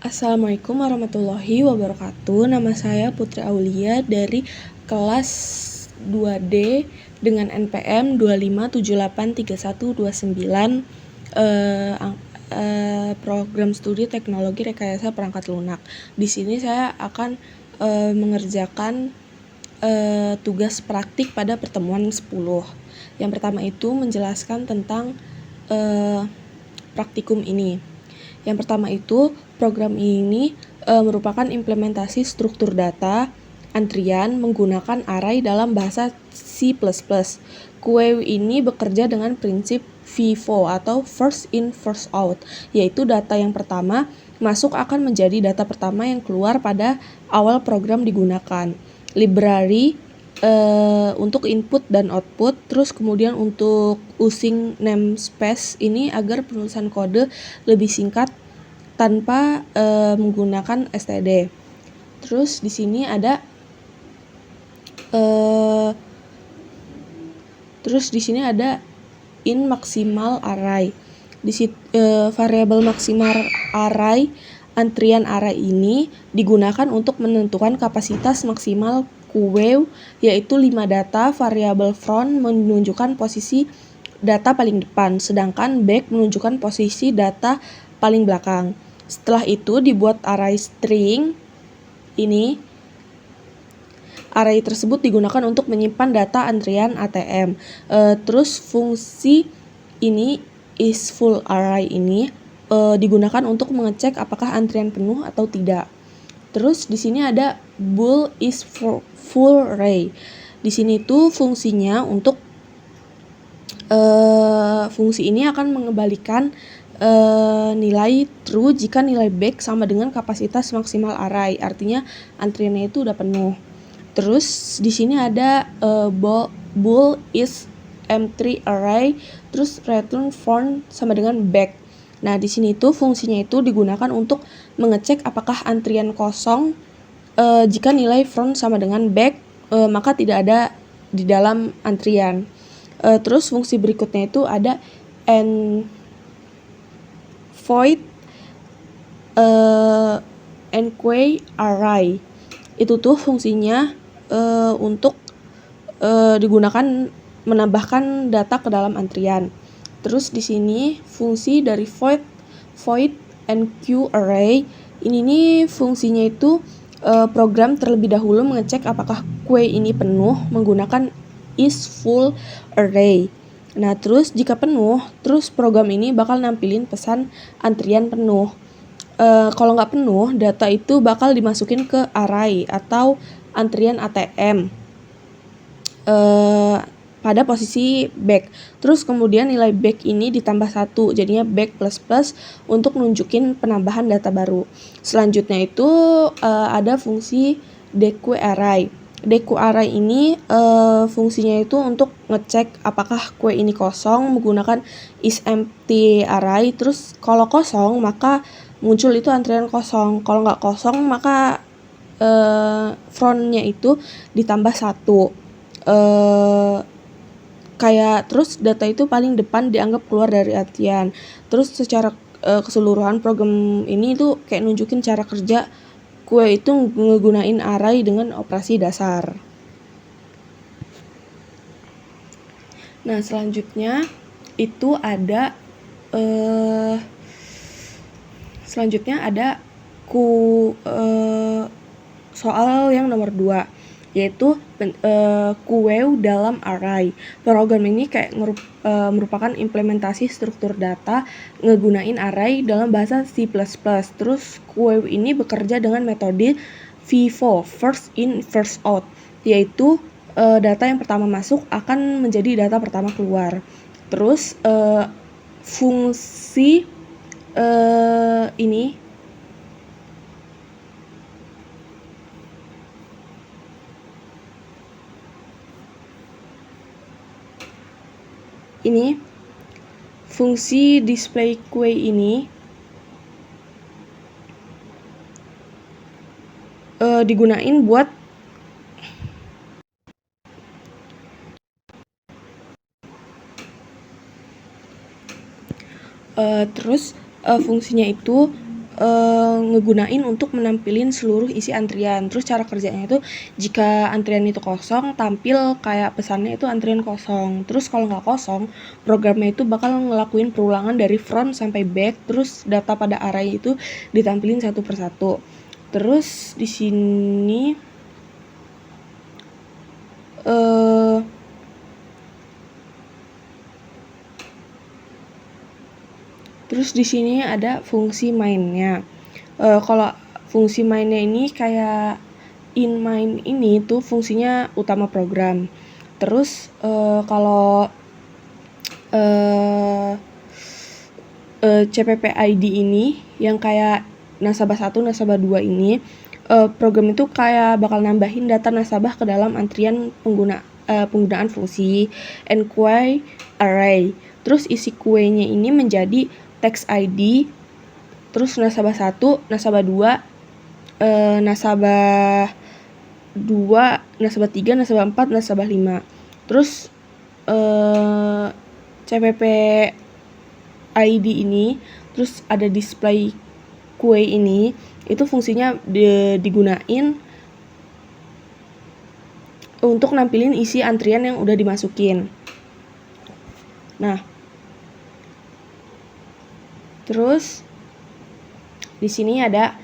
Assalamualaikum warahmatullahi wabarakatuh. Nama saya Putri Aulia dari kelas 2D dengan NPM 25783129 program studi teknologi rekayasa perangkat lunak. Di sini saya akan mengerjakan tugas praktik pada pertemuan 10. Yang pertama itu menjelaskan tentang praktikum ini. Yang pertama itu, program ini merupakan implementasi struktur data antrian menggunakan array dalam bahasa C++. QW ini bekerja dengan prinsip FIFO atau first in first out, yaitu data yang pertama masuk akan menjadi data pertama yang keluar pada awal program digunakan. Library untuk input dan output, terus kemudian untuk using namespace ini agar penulisan kode lebih singkat tanpa menggunakan std. Terus di sini ada in maksimal array. Variabel maksimal array antrian array ini digunakan untuk menentukan kapasitas maksimal QW, yaitu 5 data. Variabel front menunjukkan posisi data paling depan, sedangkan back menunjukkan posisi data paling belakang. Setelah itu dibuat array string ini. Array tersebut digunakan untuk menyimpan data antrian ATM. Terus fungsi ini isFull array ini digunakan untuk mengecek apakah antrian penuh atau tidak. Terus di sini ada bool isFullArray. Di sini tuh fungsinya untuk fungsi ini akan mengembalikan nilai true jika nilai back sama dengan kapasitas maksimal array. Artinya antriannya itu udah penuh. Terus di sini ada bool is M3 array, terus return front sama dengan back. Nah, di sini tuh fungsinya itu digunakan untuk mengecek apakah antrian kosong. Jika nilai front sama dengan back, maka tidak ada di dalam antrian. Terus fungsi berikutnya itu ada void enquire array. Itu tuh fungsinya untuk digunakan menambahkan data ke dalam antrian. Terus di sini fungsi dari void enquire array ini nih fungsinya itu program terlebih dahulu mengecek apakah queue ini penuh menggunakan isFull array. Nah, terus jika penuh, terus program ini bakal nampilin pesan antrian penuh. Kalau nggak penuh, data itu bakal dimasukin ke array atau antrian ATM pada posisi back. Terus kemudian nilai back ini ditambah 1, jadinya back plus untuk nunjukin penambahan data baru. Selanjutnya itu ada fungsi dequearray. Dequearray ini fungsinya itu untuk ngecek apakah queue ini kosong menggunakan isEmpty array. Terus kalau kosong maka muncul itu antrian kosong. Kalau nggak kosong maka frontnya itu ditambah 1. Kayak terus data itu paling depan dianggap keluar dari antrian. Terus secara keseluruhan program ini tuh kayak nunjukin cara kerja queue itu ngegunain array dengan operasi dasar. Nah, selanjutnya itu ada soal yang nomor 2, yaitu QW dalam array. Program ini kayak merupakan implementasi struktur data ngegunain array dalam bahasa C++. Terus QW ini bekerja dengan metode FIFO, first in first out, yaitu data yang pertama masuk akan menjadi data pertama keluar. Terus fungsi ini fungsi display queue ini digunain buat terus fungsinya itu ngegunain untuk menampilin seluruh isi antrian. Terus cara kerjanya itu jika antrian itu kosong, tampil kayak pesannya itu antrian kosong. Terus kalau nggak kosong, programnya itu bakal ngelakuin perulangan dari front sampai back. Terus data pada array itu ditampilin satu persatu. Terus di sini ada fungsi mainnya. Kalau fungsi mainnya ini kayak in main ini tuh fungsinya utama program. Terus kalau CPP ID ini yang kayak nasabah 1, nasabah 2 ini, program itu kayak bakal nambahin data nasabah ke dalam antrian penggunaan fungsi enquire array. Terus isi queue-nya ini menjadi text ID, terus nasabah 1, nasabah 2, nasabah 2, nasabah 3, nasabah 4, nasabah 5. Terus CPP ID ini, terus ada display queue ini, itu fungsinya digunain untuk nampilin isi antrian yang udah dimasukin. Nah, terus di sini ada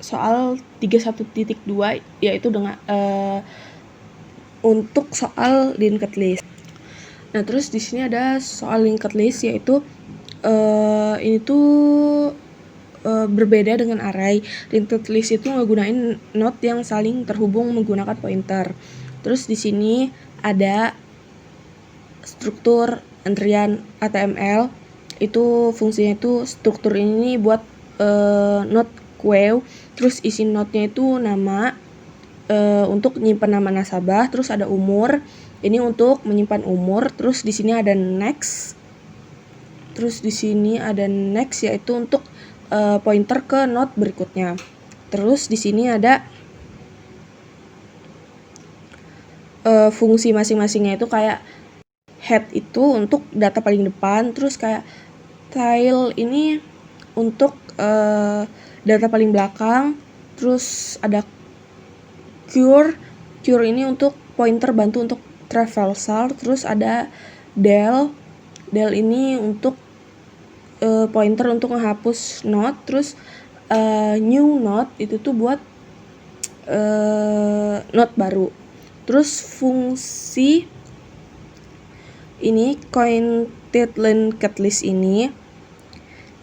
soal 31.2 yaitu dengan untuk soal linked list. Nah, terus di sini ada soal linked list yaitu ini tuh berbeda dengan array. Linked list itu ngegunain node yang saling terhubung menggunakan pointer. Terus di sini ada struktur antrian HTML. Itu fungsinya itu struktur ini buat node queue. Terus isi node-nya itu nama, untuk nyimpan nama nasabah. Terus ada umur. Ini untuk menyimpan umur. Terus di sini ada next. Terus di sini ada next yaitu untuk pointer ke node berikutnya. Terus di sini ada fungsi masing-masingnya itu kayak head itu untuk data paling depan, terus kayak tail ini untuk data paling belakang, terus ada cure ini untuk pointer bantu untuk traversal, terus ada del ini untuk pointer untuk menghapus node, terus new node itu tuh buat node baru. Terus fungsi ini counted linked list ini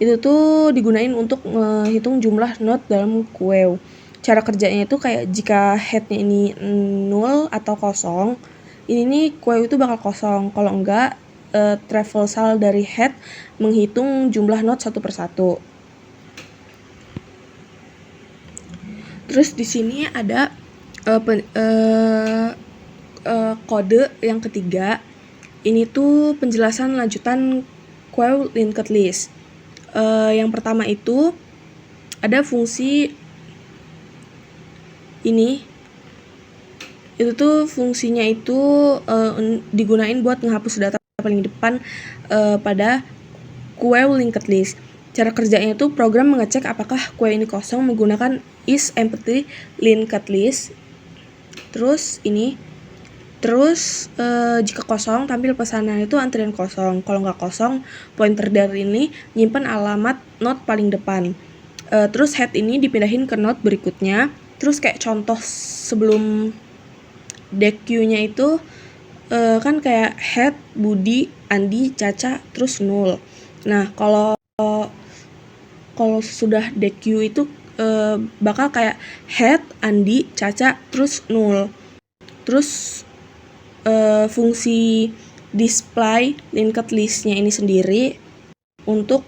itu tuh digunain untuk menghitung jumlah node dalam queue. Cara kerjanya itu kayak jika headnya ini 0 atau kosong, ini nih queue itu bakal kosong. Kalau enggak, traversal dari head menghitung jumlah node satu persatu. Terus di sini ada kode yang ketiga. Ini tuh penjelasan lanjutan queue linked list. Yang pertama itu ada fungsi ini. Itu tuh fungsinya itu digunain buat menghapus data paling depan pada queue linked list. Cara kerjanya itu program mengecek apakah queue ini kosong menggunakan is empty linked list. Terus ini, jika kosong tampil pesanan itu antrian kosong. Kalau nggak kosong, pointer dari ini nyimpan alamat node paling depan. Terus head ini dipindahin ke node berikutnya. Terus kayak contoh sebelum deq-nya itu kan kayak head, Budi, Andi, Caca, terus 0. Nah, kalau sudah deq itu bakal kayak head, Andi, Caca, terus 0. Terus fungsi display linked list-nya ini sendiri untuk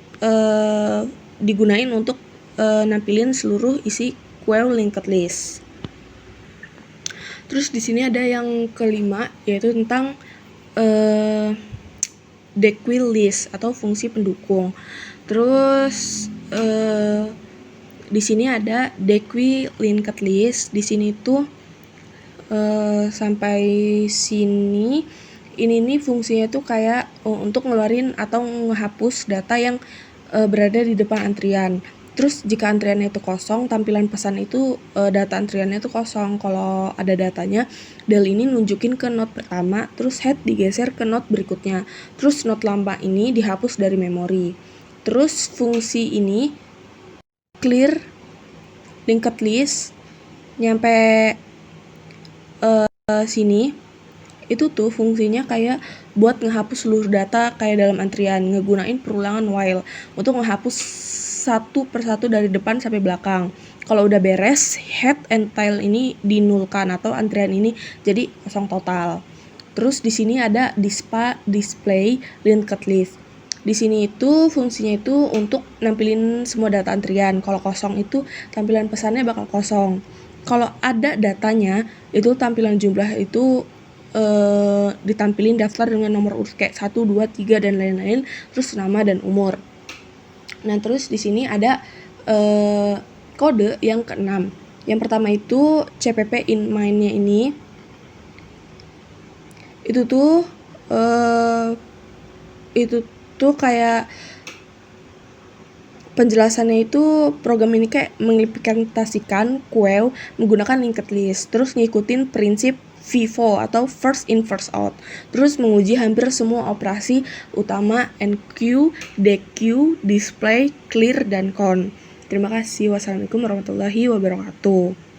digunain untuk nampilin seluruh isi queue linked list. Terus di sini ada yang kelima yaitu tentang deq list atau fungsi pendukung. Terus di sini ada deq linked list. Di sini tuh sampai sini ini nih fungsinya tuh kayak untuk ngeluarin atau ngehapus data yang berada di depan antrian. Terus jika antriannya itu kosong, tampilan pesan itu data antriannya itu kosong. Kalau ada datanya, del ini nunjukin ke node pertama, terus head digeser ke node berikutnya. Terus node lama ini dihapus dari memori. Terus fungsi ini clear linked list nyampe sini itu tuh fungsinya kayak buat ngehapus seluruh data kayak dalam antrian, ngegunain perulangan while untuk ngehapus satu persatu dari depan sampai belakang. Kalau udah beres, head and tail ini dinulkan atau antrian ini jadi kosong total. Terus di sini ada display linked list. Di sini itu fungsinya itu untuk nampilin semua data antrian. Kalau kosong itu tampilan pesannya bakal kosong. Kalau ada datanya, itu tampilan jumlah itu ditampilin daftar dengan nomor urut kayak 1, 2, 3 dan lain-lain, terus nama dan umur. Nah, terus di sini ada kode yang ke-6. Yang pertama itu CPP in main-nya ini. Itu tuh kayak penjelasannya itu program ini kayak mengimplementasikan queue menggunakan linked list, terus ngikutin prinsip FIFO atau first in first out, terus menguji hampir semua operasi utama enqueue, dequeue, display, clear, dan count. Terima kasih. Wassalamualaikum warahmatullahi wabarakatuh.